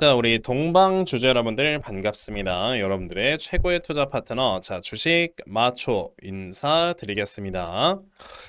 자, 우리 동방 주주 여러분들 반갑습니다. 여러분들의 최고의 투자 파트너, 자, 주식 마초 인사드리겠습니다.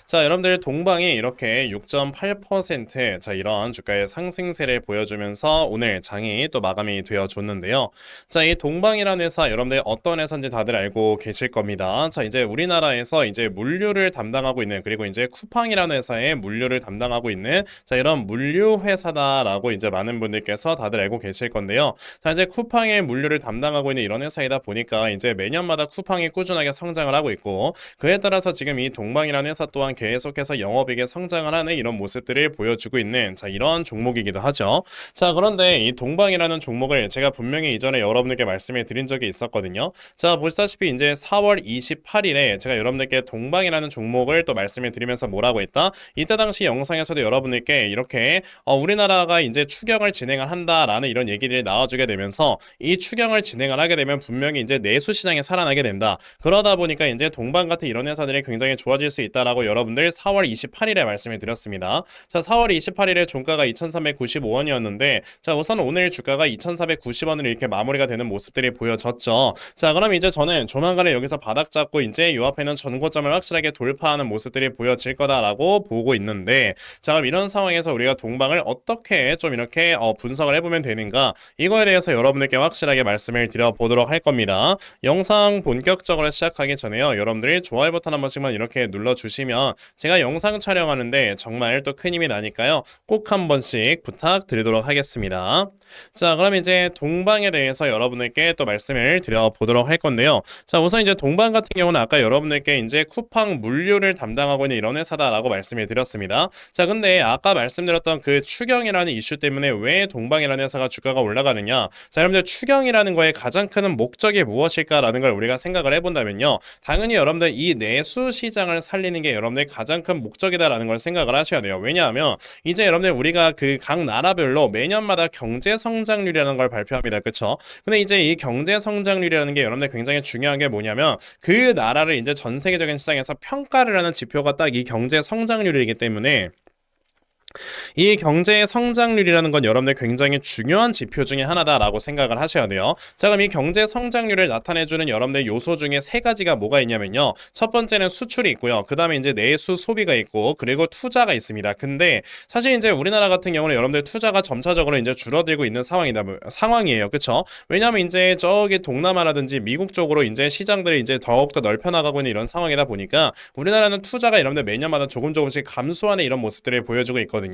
자, 여러분들 동방이 이렇게 6.8% 자, 이런 주가의 상승세를 보여주면서 오늘 장이 또 마감이 되어줬는데요. 자, 이 동방이라는 회사 여러분들 어떤 회사인지 다들 알고 계실 겁니다. 자, 이제 우리나라에서 이제 물류를 담당하고 있는 그리고 이제 쿠팡이라는 회사의 물류를 담당하고 있는 자, 이런 물류 회사다라고 이제 많은 분들께서 다들 알고 계실 건데요. 자, 이제 쿠팡의 물류를 담당하고 있는 이런 회사이다 보니까 이제 매년마다 쿠팡이 꾸준하게 성장을 하고 있고 그에 따라서 지금 이 동방이라는 회사 또한 계속해서 영업이익의 성장을 하는 이런 모습들을 보여주고 있는 자, 이런 종목이기도 하죠. 자, 그런데 이 동방이라는 종목을 제가 분명히 이전에 여러분들께 말씀을 드린 적이 있었거든요. 자, 보시다시피 이제 4월 28일에 제가 여러분들께 동방이라는 종목을 또 말씀을 드리면서 뭐라고 했다? 이때 당시 영상에서도 여러분들께 이렇게 우리나라가 이제 추경을 진행을 한다라는 이런 얘기들이 나와주게 되면서 이 추경을 진행을 하게 되면 분명히 이제 내수 시장이 살아나게 된다. 그러다 보니까 이제 동방 같은 이런 회사들이 굉장히 좋아질 수 있다라고 여러분들 4월 28일에 말씀을 드렸습니다. 자, 4월 28일에 종가가 2,395원이었는데 자, 우선 오늘 주가가 2,490원으로 이렇게 마무리가 되는 모습들이 보여졌죠. 자, 그럼 이제 저는 조만간에 여기서 바닥 잡고 이제 요 앞에는 전고점을 확실하게 돌파하는 모습들이 보여질 거다라고 보고 있는데 자, 그럼 이런 상황에서 우리가 동방을 어떻게 좀 이렇게 분석을 해보면 되는가 이거에 대해서 여러분들께 확실하게 말씀을 드려보도록 할 겁니다. 영상 본격적으로 시작하기 전에요. 여러분들이 좋아요 버튼 한 번씩만 이렇게 눌러주시면 제가 영상 촬영하는데 정말 또 큰 힘이 나니까요. 꼭 한 번씩 부탁드리도록 하겠습니다. 자, 그럼 이제 동방에 대해서 여러분들께 또 말씀을 드려보도록 할 건데요. 자, 우선 이제 동방 같은 경우는 아까 여러분들께 이제 쿠팡 물류를 담당하고 있는 이런 회사다라고 말씀을 드렸습니다. 자, 근데 아까 말씀드렸던 그 추경이라는 이슈 때문에 왜 동방이라는 회사가 주가가 올라가느냐? 자, 여러분들 추경이라는 거에 가장 큰 목적이 무엇일까라는 걸 우리가 생각을 해본다면요. 당연히 여러분들 이 내수 시장을 살리는 게 여러분들 가장 큰 목적이다라는 걸 생각을 하셔야 돼요. 왜냐하면 이제 여러분들 우리가 그 각 나라별로 매년마다 경제 성장률이라는 걸 발표합니다. 그렇죠? 근데 이제 이 경제 성장률이라는 게 여러분들 굉장히 중요한 게 뭐냐면 그 나라를 이제 전 세계적인 시장에서 평가를 하는 지표가 딱 이 경제 성장률이기 때문에 이 경제의 성장률이라는 건 여러분들 굉장히 중요한 지표 중에 하나다라고 생각을 하셔야 돼요. 자, 그럼 이 경제 성장률을 나타내주는 여러분들 요소 중에 세 가지가 뭐가 있냐면요. 첫 번째는 수출이 있고요. 그 다음에 이제 내수 소비가 있고 그리고 투자가 있습니다. 근데 사실 이제 우리나라 같은 경우는 여러분들 투자가 점차적으로 이제 줄어들고 있는 상황이에요. 그쵸? 왜냐하면 이제 저기 동남아라든지 미국 쪽으로 이제 시장들이 이제 더욱더 넓혀 나가고 있는 이런 상황이다 보니까 우리나라는 투자가 여러분들 매년마다 조금씩 감소하는 이런 모습들을 보여주고 있거든요.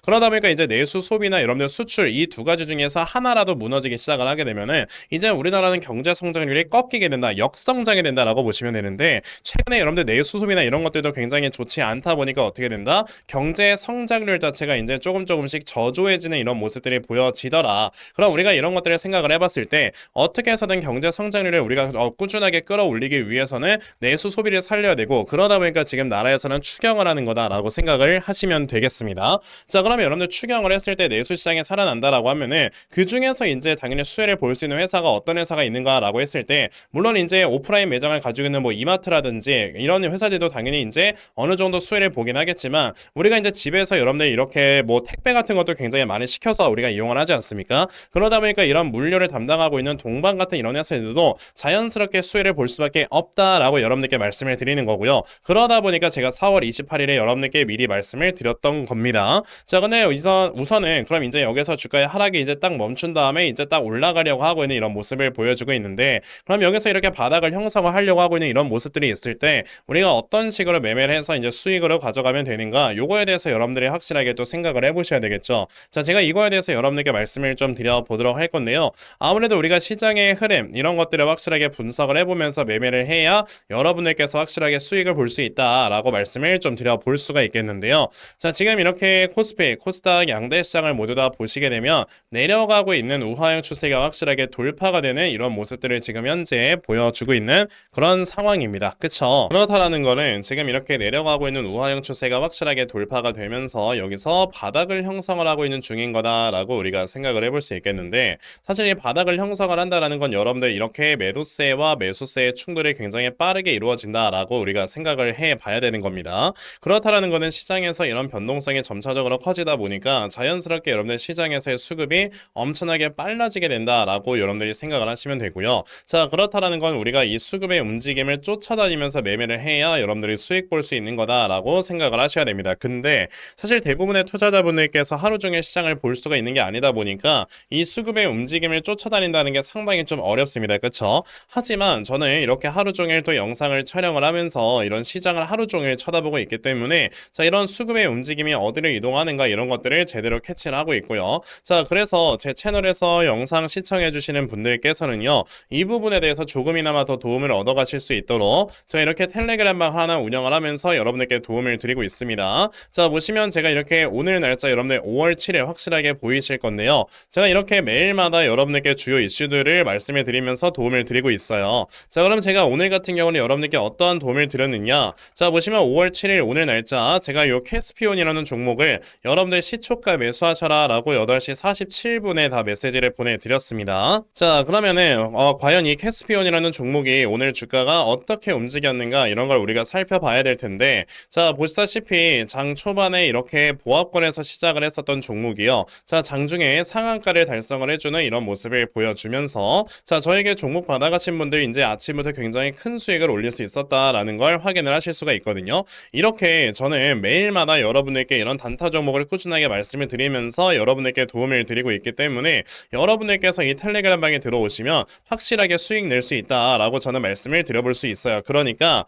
그러다 보니까 이제 내수 소비나 여러분들 수출 이 두 가지 중에서 하나라도 무너지기 시작을 하게 되면은 이제 우리나라는 경제 성장률이 꺾이게 된다, 역성장이 된다라고 보시면 되는데 최근에 여러분들 내수 소비나 이런 것들도 굉장히 좋지 않다 보니까 어떻게 된다? 경제 성장률 자체가 이제 조금씩 저조해지는 이런 모습들이 보여지더라. 그럼 우리가 이런 것들을 생각을 해봤을 때 어떻게 해서든 경제 성장률을 우리가 꾸준하게 끌어올리기 위해서는 내수 소비를 살려야 되고 그러다 보니까 지금 나라에서는 추경을 하는 거다라고 생각을 하시면 되겠습니다. 자, 그러면 여러분들 추경을 했을 때 내수 시장에 살아난다라고 하면은 그 중에서 이제 당연히 수혜를 볼 수 있는 회사가 어떤 회사가 있는가라고 했을 때 물론 이제 오프라인 매장을 가지고 있는 뭐 이마트라든지 이런 회사들도 당연히 이제 어느 정도 수혜를 보긴 하겠지만 우리가 이제 집에서 여러분들 이렇게 뭐 택배 같은 것도 굉장히 많이 시켜서 우리가 이용을 하지 않습니까? 그러다 보니까 이런 물류를 담당하고 있는 동방 같은 이런 회사들도 자연스럽게 수혜를 볼 수밖에 없다라고 여러분들께 말씀을 드리는 거고요. 그러다 보니까 제가 4월 28일에 여러분들께 미리 말씀을 드렸던 겁니다. 자, 근데 우선은 그럼 이제 여기서 주가의 하락이 이제 딱 멈춘 다음에 이제 딱 올라가려고 하고 있는 이런 모습을 보여주고 있는데 그럼 여기서 이렇게 바닥을 형성하려고 하고 있는 이런 모습들이 있을 때 우리가 어떤 식으로 매매를 해서 이제 수익으로 가져가면 되는가 요거에 대해서 여러분들이 확실하게 또 생각을 해보셔야 되겠죠. 자, 제가 이거에 대해서 여러분들께 말씀을 좀 드려보도록 할 건데요. 아무래도 우리가 시장의 흐름 이런 것들을 확실하게 분석을 해보면서 매매를 해야 여러분들께서 확실하게 수익을 볼 수 있다라고 말씀을 좀 드려볼 수가 있겠는데요. 자, 지금 이렇게 코스피, 코스닥 양대 시장을 모두 다 보시게 되면 내려가고 있는 우하형 추세가 확실하게 돌파가 되는 이런 모습들을 지금 현재 보여주고 있는 그런 상황입니다. 그쵸? 그렇다라는 거는 지금 이렇게 내려가고 있는 우하형 추세가 확실하게 돌파가 되면서 여기서 바닥을 형성을 하고 있는 중인 거다라고 우리가 생각을 해볼 수 있겠는데 사실 이 바닥을 형성을 한다라는 건 여러분들 이렇게 매도세와 매수세의 충돌이 굉장히 빠르게 이루어진다라고 우리가 생각을 해 봐야 되는 겁니다. 그렇다라는 거는 시장에서 이런 변동성이 점차 점차적으로 커지다 보니까 자연스럽게 여러분들 시장에서의 수급이 엄청나게 빨라지게 된다라고 여러분들이 생각을 하시면 되고요. 자, 그렇다라는 건 우리가 이 수급의 움직임을 쫓아다니면서 매매를 해야 여러분들이 수익 볼 수 있는 거다라고 생각을 하셔야 됩니다. 근데 사실 대부분의 투자자분들께서 하루 종일 시장을 볼 수가 있는 게 아니다 보니까 이 수급의 움직임을 쫓아다닌다는 게 상당히 좀 어렵습니다. 그렇죠? 하지만 저는 이렇게 하루 종일 또 영상을 촬영을 하면서 이런 시장을 하루 종일 쳐다보고 있기 때문에 자, 이런 수급의 움직임이 어디로 이동하는가 이런 것들을 제대로 캐치를 하고 있고요. 자, 그래서 제 채널에서 영상 시청해 주시는 분들께서는요, 이 부분에 대해서 조금이나마 더 도움을 얻어 가실 수 있도록 제가 이렇게 텔레그램방 하나 운영을 하면서 여러분들께 도움을 드리고 있습니다. 자, 보시면 제가 이렇게 오늘 날짜 여러분들 5월 7일 확실하게 보이실 건데요. 제가 이렇게 매일마다 여러분들께 주요 이슈들을 말씀해 드리면서 도움을 드리고 있어요. 자, 그럼 제가 오늘 같은 경우는 여러분들께 어떠한 도움을 드렸느냐? 자, 보시면 5월 7일 오늘 날짜 제가 요 캐스피온이라는 종목을 여러분들 시초가 매수하셔라 라고 8시 47분에 다 메시지를 보내드렸습니다. 자, 그러면은 과연 이 캐스피온이라는 종목이 오늘 주가가 어떻게 움직였는가 이런 걸 우리가 살펴봐야 될 텐데, 자, 보시다시피 장 초반에 이렇게 보합권에서 시작을 했었던 종목이요. 자, 장중에 상한가를 달성을 해주는 이런 모습을 보여주면서 자, 저에게 종목 받아가신 분들 이제 아침부터 굉장히 큰 수익을 올릴 수 있었다라는 걸 확인을 하실 수가 있거든요. 이렇게 저는 매일마다 여러분들께 이런 단타 종목을 꾸준하게 말씀을 드리면서 여러분들께 도움을 드리고 있기 때문에 여러분들께서 이 텔레그램 방에 들어오시면 확실하게 수익 낼 수 있다라고 저는 말씀을 드려볼 수 있어요. 그러니까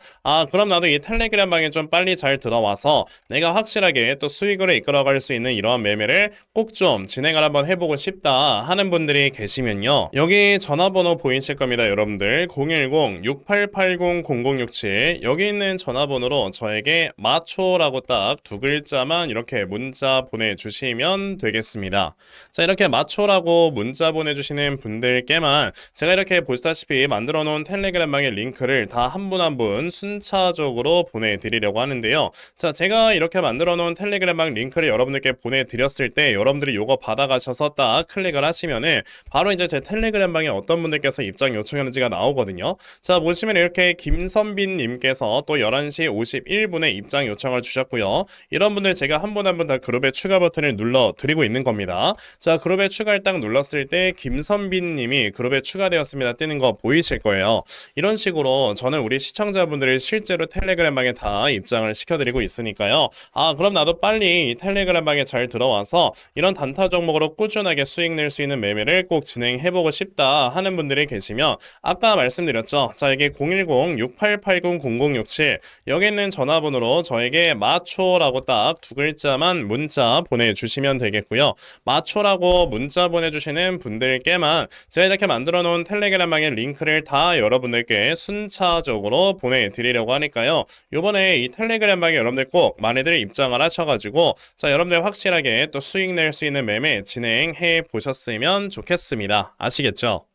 그럼 나도 이 텔레그램 방에 좀 빨리 잘 들어와서 내가 확실하게 또 수익으로 이끌어갈 수 있는 이러한 매매를 꼭 좀 진행을 한번 해보고 싶다 하는 분들이 계시면요, 여기 전화번호 보이실 겁니다. 여러분들 010-6880-0067 여기 있는 전화번호로 저에게 마초라고 딱 두 글자만 이렇게 문자 보내주시면 되겠습니다. 자, 이렇게 마초라고 문자 보내주시는 분들께만 제가 이렇게 보시다시피 만들어 놓은 텔레그램 방의 링크를 다 한 분 한 분 순차적으로 보내드리려고 하는데요. 자, 제가 이렇게 만들어 놓은 텔레그램 방 링크를 여러분들께 보내드렸을 때 여러분들이 요거 받아가셔서 딱 클릭을 하시면은 바로 이제 제 텔레그램 방에 어떤 분들께서 입장 요청했는지가 나오거든요. 자, 보시면 이렇게 김선빈 님께서 또 11시 51분에 입장 요청을 주셨고요. 이런 분들 제가 한 분 한 분 다 그룹에 추가 버튼을 눌러 드리고 있는 겁니다. 자, 그룹에 추가를 딱 눌렀을 때 김선빈 님이 그룹에 추가되었습니다 뜨는 거 보이실 거예요. 이런 식으로 저는 우리 시청자분들을 실제로 텔레그램 방에 다 입장을 시켜드리고 있으니까요. 그럼 나도 빨리 이 텔레그램 방에 잘 들어와서 이런 단타 종목으로 꾸준하게 수익 낼 수 있는 매매를 꼭 진행해보고 싶다 하는 분들이 계시면 아까 말씀드렸죠. 자, 여기 010-6880-0067 여기 있는 전화번호로 저에게 마초라고 딱 두 글자만 문자 보내주시면 되겠고요. 마초라고 문자 보내주시는 분들께만 제가 이렇게 만들어 놓은 텔레그램 방의 링크를 다 여러분들께 순차적으로 보내드리려고 하니까요. 요번에 이 텔레그램 방에 여러분들 꼭 많이들 입장을 하셔가지고 자, 여러분들 확실하게 또 수익 낼 수 있는 매매 진행해 보셨으면 좋겠습니다. 아시겠죠?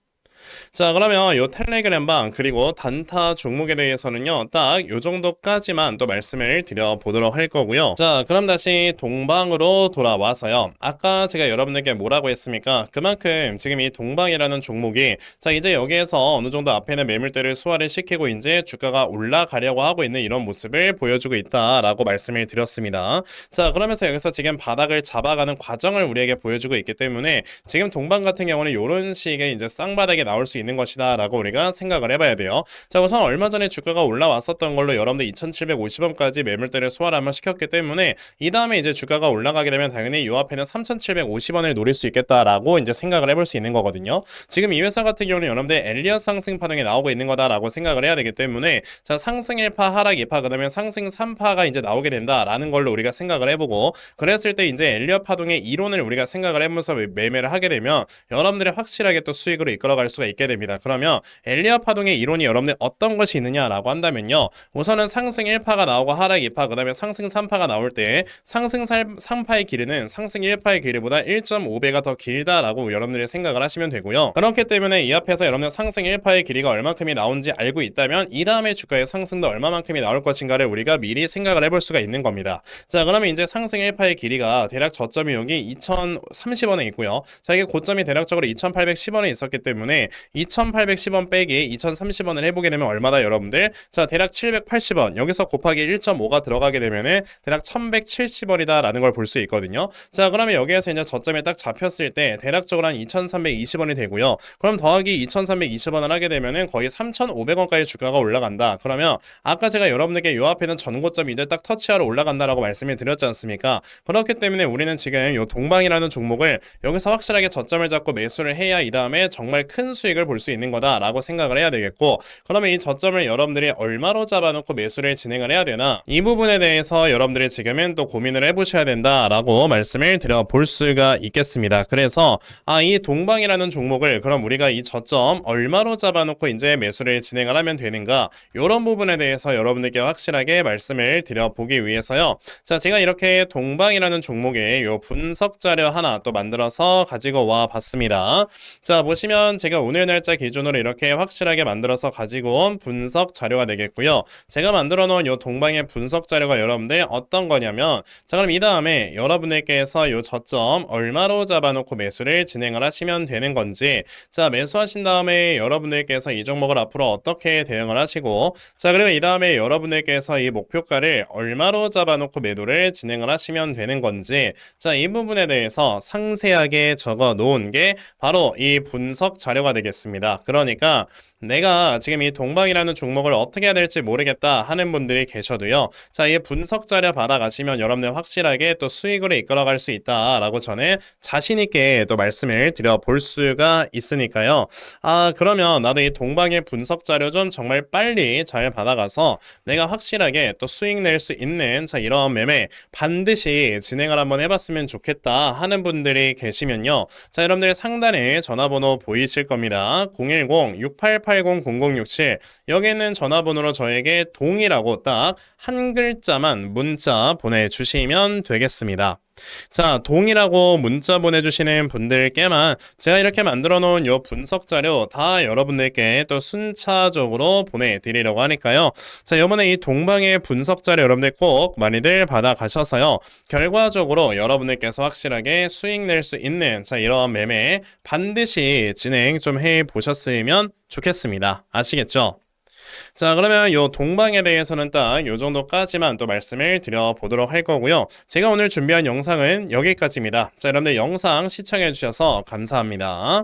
자, 그러면 요 텔레그램 방 그리고 단타 종목에 대해서는요, 딱 요 정도까지만 또 말씀을 드려보도록 할 거고요. 자, 그럼 다시 동방으로 돌아와서요, 아까 제가 여러분들께 뭐라고 했습니까? 그만큼 지금 이 동방이라는 종목이 자, 이제 여기에서 어느 정도 앞에는 매물대를 소화를 시키고 이제 주가가 올라가려고 하고 있는 이런 모습을 보여주고 있다라고 말씀을 드렸습니다. 자, 그러면서 여기서 지금 바닥을 잡아가는 과정을 우리에게 보여주고 있기 때문에 지금 동방 같은 경우는 이런 식의 이제 쌍바닥에 나올 수 있는 것이다 라고 우리가 생각을 해봐야 돼요. 자, 우선 얼마 전에 주가가 올라왔었던 걸로 여러분들 2750원까지 매물대를 소화를 한번 시켰기 때문에 이 다음에 이제 주가가 올라가게 되면 당연히 요 앞에는 3750원을 노릴 수 있겠다라고 이제 생각을 해볼 수 있는 거거든요. 지금 이 회사 같은 경우는 여러분들 엘리엇 상승 파동이 나오고 있는 거다라고 생각을 해야 되기 때문에 자, 상승 1파 하락 2파 그다음에 상승 3파가 이제 나오게 된다라는 걸로 우리가 생각을 해보고, 그랬을 때 이제 엘리엇 파동의 이론을 우리가 생각을 해보면서 매매를 하게 되면 여러분들이 확실하게 또 수익으로 이끌어갈 수가 있게 됩니다. 그러면 엘리엇 파동의 이론이 여러분들 어떤 것이 있느냐라고 한다면요, 우선은 상승 1파가 나오고 하락 2파 그다음에 상승 3파가 나올 때 상승 3파의 길이는 상승 1파의 길이보다 1.5배가 더 길다라고 여러분들이 생각을 하시면 되고요. 그렇기 때문에 이 앞에서 여러분들 상승 1파의 길이가 얼마큼이 나온지 알고 있다면 이 다음에 주가의 상승도 얼마만큼이 나올 것인가를 우리가 미리 생각을 해볼 수가 있는 겁니다. 자, 그러면 이제 상승 1파의 길이가 대략 저점이 여기 2030원에 있고요. 자, 이게 고점이 대략적으로 2810원에 있었기 때문에 2810원 빼기 2030원을 해보게 되면 얼마다 여러분들? 자, 대략 780원. 여기서 곱하기 1.5가 들어가게 되면은 대략 1170원이다 라는 걸 볼 수 있거든요. 자, 그러면 여기에서 이제 저점이 딱 잡혔을 때 대략적으로 한 2320원이 되고요. 그럼 더하기 2320원을 하게 되면은 거의 3500원까지 주가가 올라간다. 그러면 아까 제가 여러분들께 요 앞에는 전고점 이제 딱 터치하러 올라간다라고 말씀을 드렸지 않습니까? 그렇기 때문에 우리는 지금 요 동방이라는 종목을 여기서 확실하게 저점을 잡고 매수를 해야 이 다음에 정말 큰 수익을 볼 수 있는 거다라고 생각을 해야 되겠고, 그러면 이 저점을 여러분들이 얼마로 잡아놓고 매수를 진행을 해야 되나, 이 부분에 대해서 여러분들이 지금은 또 고민을 해보셔야 된다라고 말씀을 드려볼 수가 있겠습니다. 그래서 이 동방이라는 종목을 그럼 우리가 이 저점 얼마로 잡아놓고 이제 매수를 진행을 하면 되는가, 이런 부분에 대해서 여러분들께 확실하게 말씀을 드려보기 위해서요. 자, 제가 이렇게 동방이라는 종목의 요 분석 자료 하나 또 만들어서 가지고 와 봤습니다. 자, 보시면 제가 오늘 날짜 기준으로 이렇게 확실하게 만들어서 가지고 온 분석 자료가 되겠고요. 제가 만들어 놓은 요 동방의 분석 자료가 여러분들 어떤 거냐면, 자, 그럼 이 다음에 여러분들께서 요 저점 얼마로 잡아놓고 매수를 진행을 하시면 되는 건지, 자, 매수하신 다음에 여러분들께서 이 종목을 앞으로 어떻게 대응을 하시고, 자, 그리고 이 다음에 여러분들께서 이 목표가를 얼마로 잡아놓고 매도를 진행을 하시면 되는 건지, 자, 이 부분에 대해서 상세하게 적어 놓은 게 바로 이 분석 자료가 되겠습니다. 그러니까 내가 지금 이 동방이라는 종목을 어떻게 해야 될지 모르겠다 하는 분들이 계셔도요. 자, 이 분석 자료 받아가시면 여러분들 확실하게 또 수익으로 이끌어갈 수 있다라고 저는 자신 있게 또 말씀을 드려볼 수가 있으니까요. 그러면 나도 이 동방의 분석 자료 좀 정말 빨리 잘 받아가서 내가 확실하게 또 수익 낼 수 있는, 자, 이런 매매 반드시 진행을 한번 해봤으면 좋겠다 하는 분들이 계시면요. 자, 여러분들 상단에 전화번호 보이실 겁니다. 010-6880-0067, 여기는 전화번호로 저에게 동이라고 딱 한 글자만 문자 보내주시면 되겠습니다. 자, 동이라고 문자 보내주시는 분들께만 제가 이렇게 만들어 놓은 요 분석 자료 다 여러분들께 또 순차적으로 보내드리려고 하니까요. 자, 이번에 이 동방의 분석 자료 여러분들 꼭 많이들 받아가셔서요. 결과적으로 여러분들께서 확실하게 수익 낼 수 있는, 자, 이런 매매 반드시 진행 좀 해보셨으면 좋겠습니다. 아시겠죠? 자, 그러면 요 동방에 대해서는 딱 요 정도까지만 또 말씀을 드려보도록 할 거고요. 제가 오늘 준비한 영상은 여기까지입니다. 자, 여러분들 영상 시청해 주셔서 감사합니다.